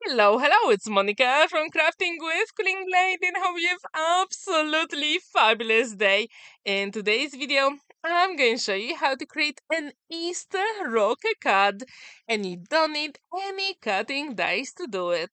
Hello, it's Monica from Crafting with Quilling and hope you have absolutely fabulous day. In today's video, I'm going to show you how to create an Easter rocker card, and you don't need any cutting dice to do it.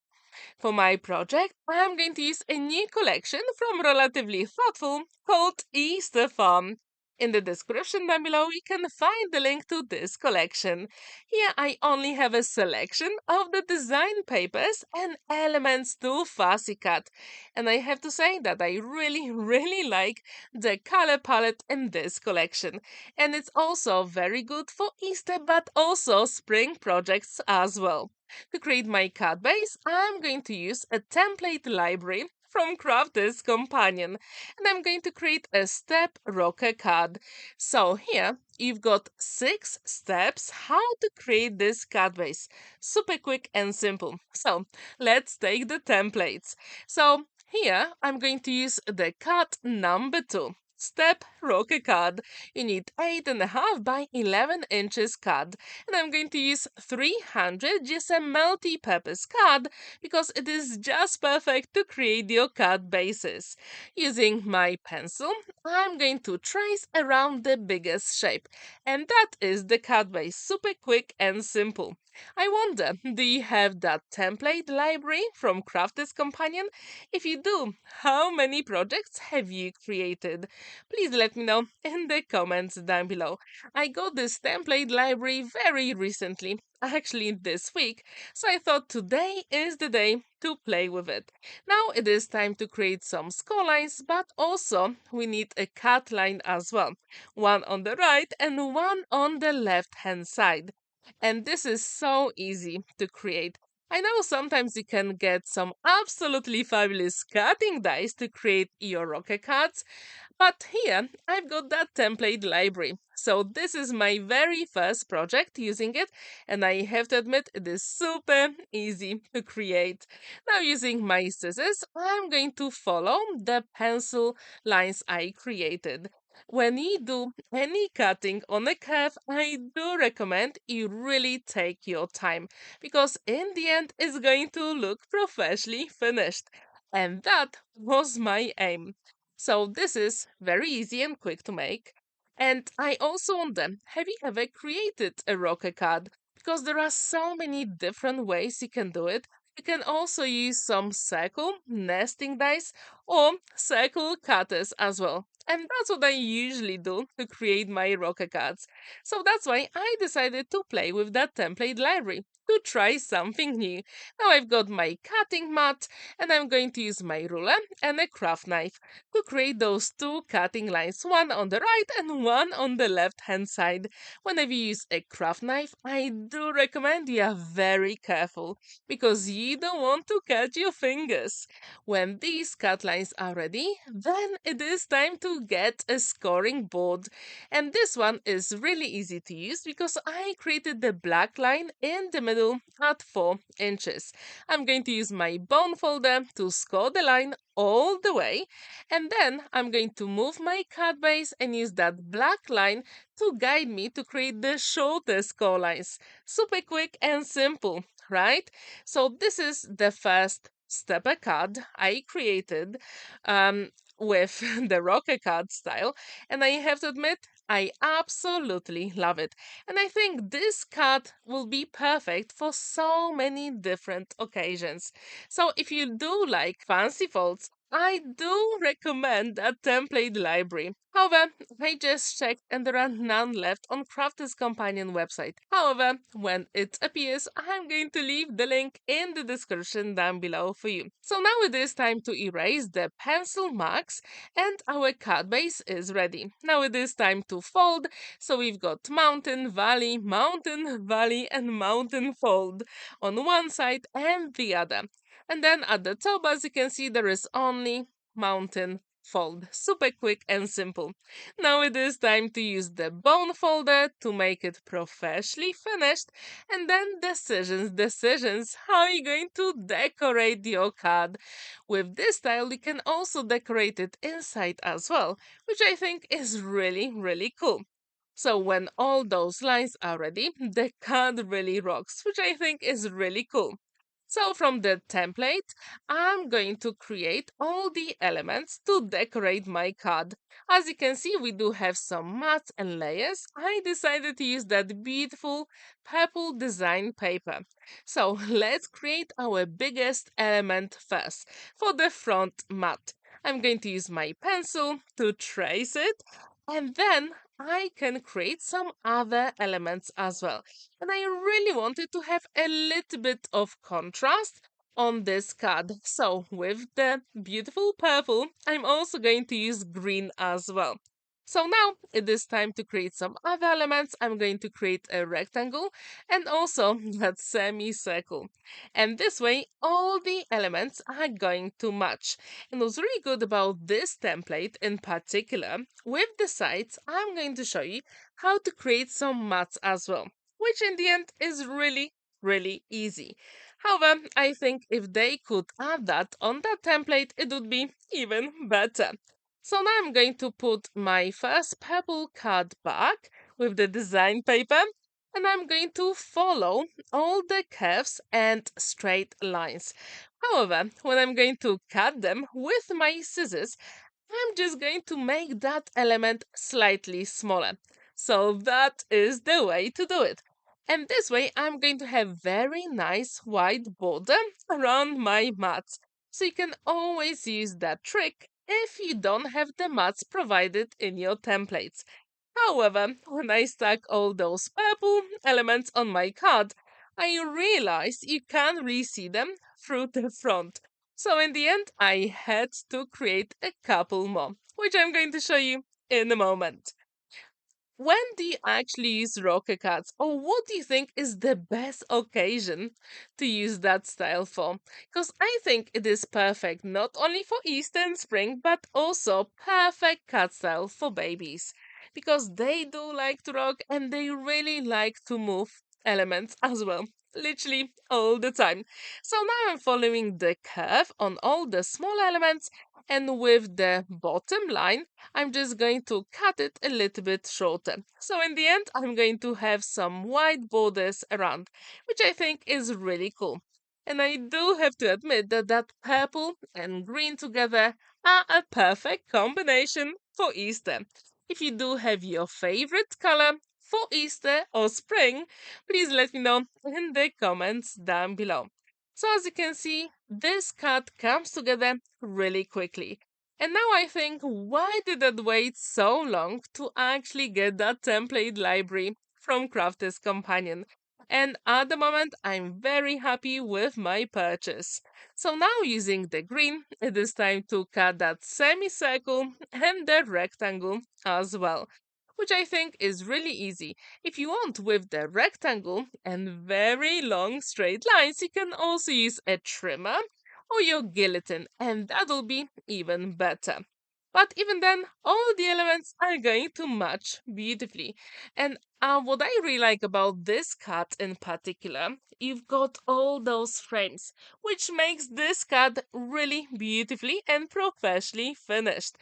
For my project, I'm going to use a new collection from Relatively Thoughtful called Easter Farm. In the description down below, you can find the link to this collection. Here I only have a selection of the design papers and elements to fussy cut. And I have to say that I really like the color palette in this collection. And it's also very good for Easter but also spring projects as well. To create my card base, I'm going to use a template library from Crafter's Companion, and I'm going to create a step rocker card. So here you've got 6 steps how to create this card base. Super quick and simple. So let's take the templates. So here I'm going to use the card number 2. Step rocker card. You need 8.5 by 11 inches card, and I'm going to use 300 GSM multi-purpose card because it is just perfect to create your card bases. Using my pencil, I'm going to trace around the biggest shape, and that is the card base. Super quick and simple. I wonder, do you have that template library from Crafter's Companion? If you do, how many projects have you created? Please let me know in the comments down below. I got this template library very recently, actually this week, so I thought today is the day to play with it. Now it is time to create some score lines, but also we need a cut line as well. One on the right and one on the left hand side. And this is so easy to create. I know sometimes you can get some absolutely fabulous cutting dice to create your rocker cards, but here I've got that template library. So this is my very first project using it, and I have to admit it is super easy to create. Now using my scissors, I'm going to follow the pencil lines I created. When you do any cutting on a curve, I do recommend you really take your time because in the end it's going to look professionally finished. And that was my aim. So this is very easy and quick to make. And I also wonder, have you ever created a rocker card? Because there are so many different ways you can do it. You can also use some circle nesting dice or circle cutters as well. And that's what I usually do to create my rocker cards. So that's why I decided to play with that template library to try something new. Now I've got my cutting mat and I'm going to use my ruler and a craft knife to create those two cutting lines, one on the right and one on the left hand side. Whenever you use a craft knife, I do recommend you are very careful because you don't want to cut your fingers. When these cut lines are ready, then it is time to get a scoring board. And this one is really easy to use because I created the black line in the middle at 4 inches. I'm going to use my bone folder to score the line all the way, and then I'm going to move my card base and use that black line to guide me to create the shorter score lines. Super quick and simple, right? So this is the first stepper card I created with the rocker card style, and I have to admit I absolutely love it. And I think this card will be perfect for so many different occasions. So if you do like fancy folds, I do recommend that template library. However, I just checked and there are none left on Crafter's Companion website. However, when it appears, I'm going to leave the link in the description down below for you. So now it is time to erase the pencil marks and our card base is ready. Now it is time to fold. So we've got mountain, valley, and mountain fold on one side and the other. And then at the top, as you can see, there is only mountain fold. Super quick and simple. Now it is time to use the bone folder to make it professionally finished. And then decisions. How are you going to decorate your card? With this style, you can also decorate it inside as well, which I think is really cool. So when all those lines are ready, the card really rocks, which I think is really cool. So from the template, I'm going to create all the elements to decorate my card. As you can see, we do have some mats and layers. I decided to use that beautiful purple design paper. So let's create our biggest element first. For the front mat, I'm going to use my pencil to trace it, and then I can create some other elements as well. And I really wanted to have a little bit of contrast on this card. So with the beautiful purple, I'm also going to use green as well. So now it is time to create some other elements. I'm going to create a rectangle and also that semicircle. And this way, all the elements are going to match. And what's really good about this template in particular, with the sides, I'm going to show you how to create some mats as well, which in the end is really, really easy. However, I think if they could add that on that template, it would be even better. So now I'm going to put my first purple card back with the design paper, and I'm going to follow all the curves and straight lines. However, when I'm going to cut them with my scissors, I'm just going to make that element slightly smaller. So that is the way to do it. And this way I'm going to have very nice white border around my mats. So you can always use that trick if you don't have the mats provided in your templates. However, when I stuck all those purple elements on my card, I realized you can't really see them through the front. So in the end, I had to create a couple more, which I'm going to show you in a moment. When do you actually use rocker cards, or what do you think is the best occasion to use that style for? Because I think it is perfect not only for Easter and spring, but also perfect card style for babies. Because they do like to rock and they really like to move elements as well. Literally all the time. So now I'm following the curve on all the small elements, and with the bottom line, I'm just going to cut it a little bit shorter. So in the end, I'm going to have some white borders around, which I think is really cool. And I do have to admit that that purple and green together are a perfect combination for Easter. If you do have your favorite color for Easter or spring, please let me know in the comments down below. So as you can see, this cut comes together really quickly. And now I think, why did I wait so long to actually get that template library from Crafter's Companion? And at the moment, I'm very happy with my purchase. So now using the green, it is time to cut that semicircle and the rectangle as well, which I think is really easy. If you want with the rectangle and very long straight lines, you can also use a trimmer or your guillotine, and that'll be even better. But even then, all the elements are going to match beautifully. And what I really like about this cut in particular, you've got all those frames, which makes this cut really beautifully and professionally finished.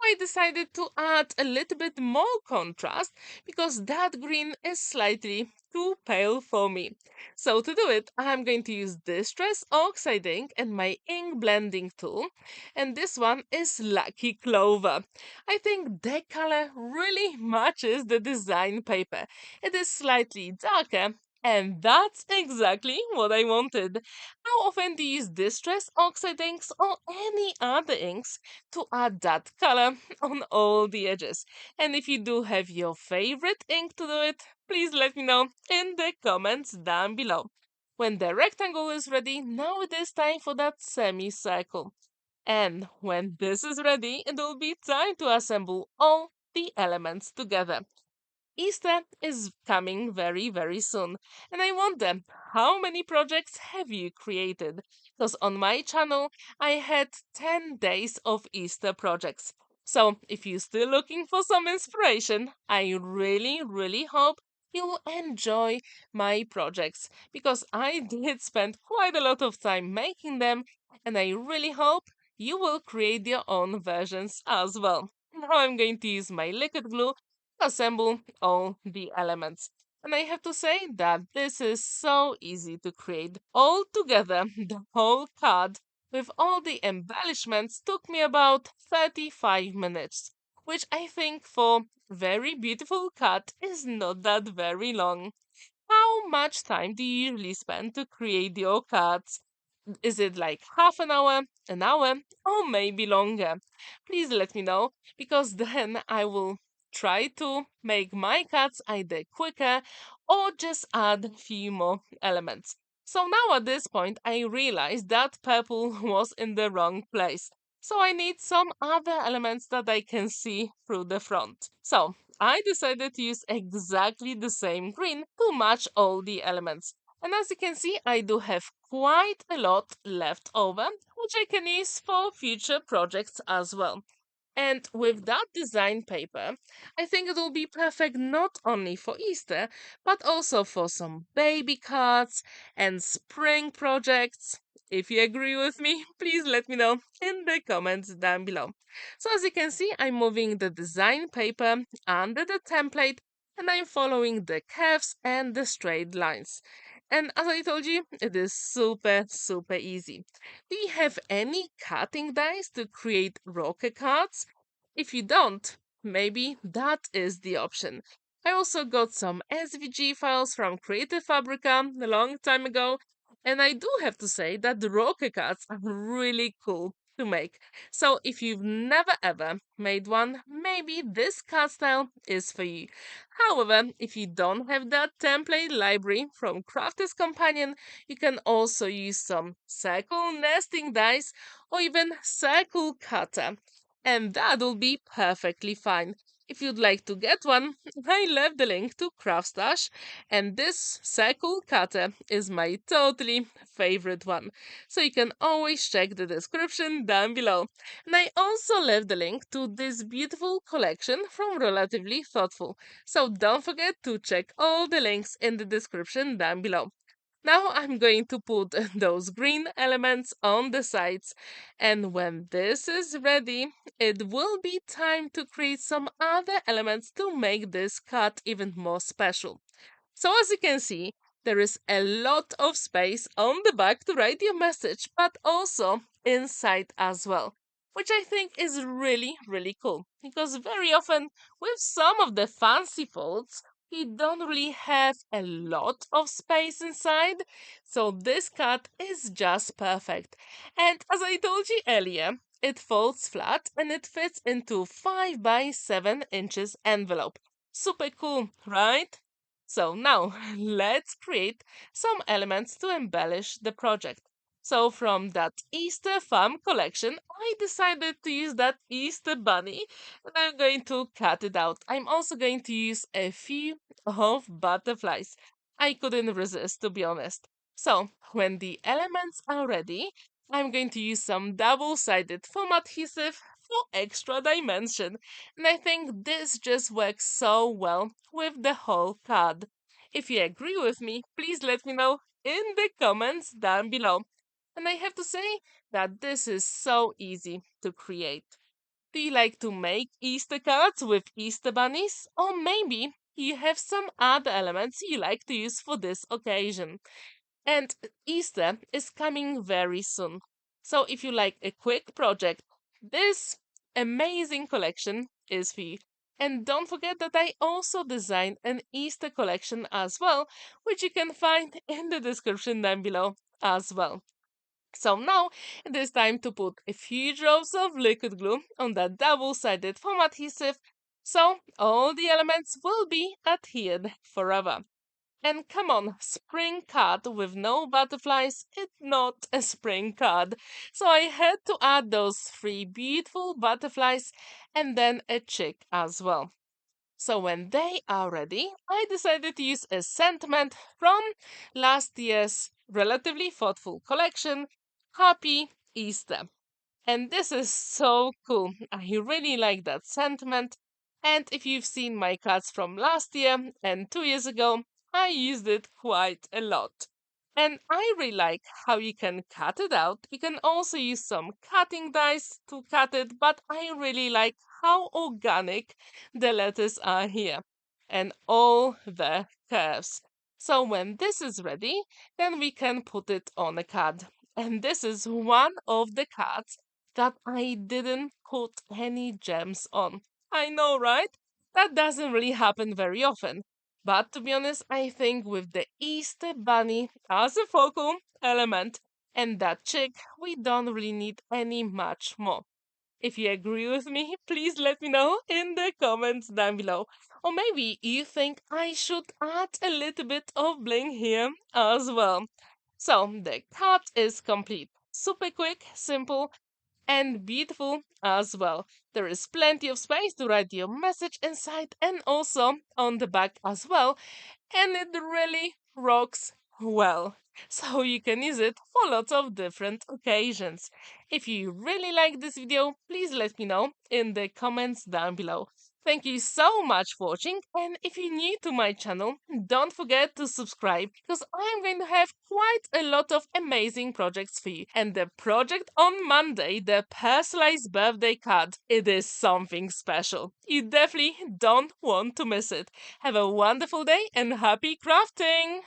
I decided to add a little bit more contrast because that green is slightly too pale for me. So to do it, I'm going to use Distress Oxide ink and my ink blending tool. And this one is Lucky Clover. I think that color really matches the design paper. It is slightly darker, and that's exactly what I wanted. How often do you use Distress Oxide inks or any other inks to add that color on all the edges? And if you do have your favorite ink to do it, please let me know in the comments down below. When the rectangle is ready, now it is time for that semicircle. And when this is ready, it will be time to assemble all the elements together. Easter is coming very, very soon, and I wonder, how many projects have you created? Because on my channel, I had 10 days of Easter projects. So if you're still looking for some inspiration, I really, really hope you'll enjoy my projects because I did spend quite a lot of time making them, and I really hope you will create your own versions as well. Now I'm going to use my liquid glue assemble all the elements. And I have to say that this is so easy to create. All together, the whole card with all the embellishments took me about 35 minutes, which I think for very beautiful cut is not that very long. How much time do you usually spend to create your cards? Is it like half an hour, or maybe longer? Please let me know because then I will try to make my cards either quicker or just add a few more elements. So now at this point, I realize that purple was in the wrong place. So I need some other elements that I can see through the front. So I decided to use exactly the same green to match all the elements. And as you can see, I do have quite a lot left over, which I can use for future projects as well. And with that design paper, I think it will be perfect not only for Easter, but also for some baby cards and spring projects. If you agree with me, please let me know in the comments down below. So as you can see, I'm moving the design paper under the template and I'm following the curves and the straight lines. And as I told you, it is super easy. Do you have any cutting dies to create rocker cards? If you don't, maybe that is the option. I also got some SVG files from Creative Fabrica a long time ago, and I do have to say that the rocker cards are really cool to make. So if you've never ever made one, maybe this card style is for you. However, if you don't have that template library from Crafter's Companion, you can also use some circle nesting dice or even circle cutter, and that'll be perfectly fine. If you'd like to get one, I left the link to Craftstash, and this circle cutter is my totally favorite one. So you can always check the description down below. And I also left the link to this beautiful collection from Relatively Thoughtful. So don't forget to check all the links in the description down below. Now I'm going to put those green elements on the sides, and when this is ready, it will be time to create some other elements to make this cut even more special. So as you can see, there is a lot of space on the back to write your message, but also inside as well, which I think is really cool because very often with some of the fancy folds, you don't really have a lot of space inside. So this cut is just perfect. And as I told you earlier, it folds flat and it fits into 5 by 7 inches envelope. Super cool, right? So now let's create some elements to embellish the project. So from that Easter farm collection, I decided to use that Easter bunny and I'm going to cut it out. I'm also going to use a few of butterflies. I couldn't resist, to be honest. So when the elements are ready, I'm going to use some double-sided foam adhesive for extra dimension. And I think this just works so well with the whole card. If you agree with me, please let me know in the comments down below. And I have to say that this is so easy to create. Do you like to make Easter cards with Easter bunnies? Or maybe you have some other elements you like to use for this occasion. And Easter is coming very soon. So if you like a quick project, this amazing collection is for you. And don't forget that I also designed an Easter collection as well, which you can find in the description down below as well. So now it is time to put a few drops of liquid glue on that double-sided foam adhesive so all the elements will be adhered forever. And come on, spring card with no butterflies, it's not a spring card. So I had to add those 3 beautiful butterflies and then a chick as well. So when they are ready, I decided to use a sentiment from last year's Relatively Thoughtful collection, Happy Easter. And this is so cool. I really like that sentiment. And if you've seen my cards from last year and 2 years ago, I used it quite a lot. And I really like how you can cut it out. You can also use some cutting dice to cut it, but I really like how organic the letters are here. and all the curves. So when this is ready, then we can put it on a card. And this is one of the cards that I didn't put any gems on. I know, right? That doesn't really happen very often. But to be honest, I think with the Easter Bunny as a focal element and that chick, we don't really need any much more. If you agree with me, please let me know in the comments down below. Or maybe you think I should add a little bit of bling here as well. So the card is complete. Super quick, simple, and beautiful as well. There is plenty of space to write your message inside and also on the back as well, and it really rocks well. So you can use it for lots of different occasions. If you really like this video, please let me know in the comments down below. Thank you so much for watching, and if you're new to my channel, don't forget to subscribe because I'm going to have quite a lot of amazing projects for you. And the project on Monday, the personalized birthday card, it is something special. You definitely don't want to miss it. Have a wonderful day and happy crafting!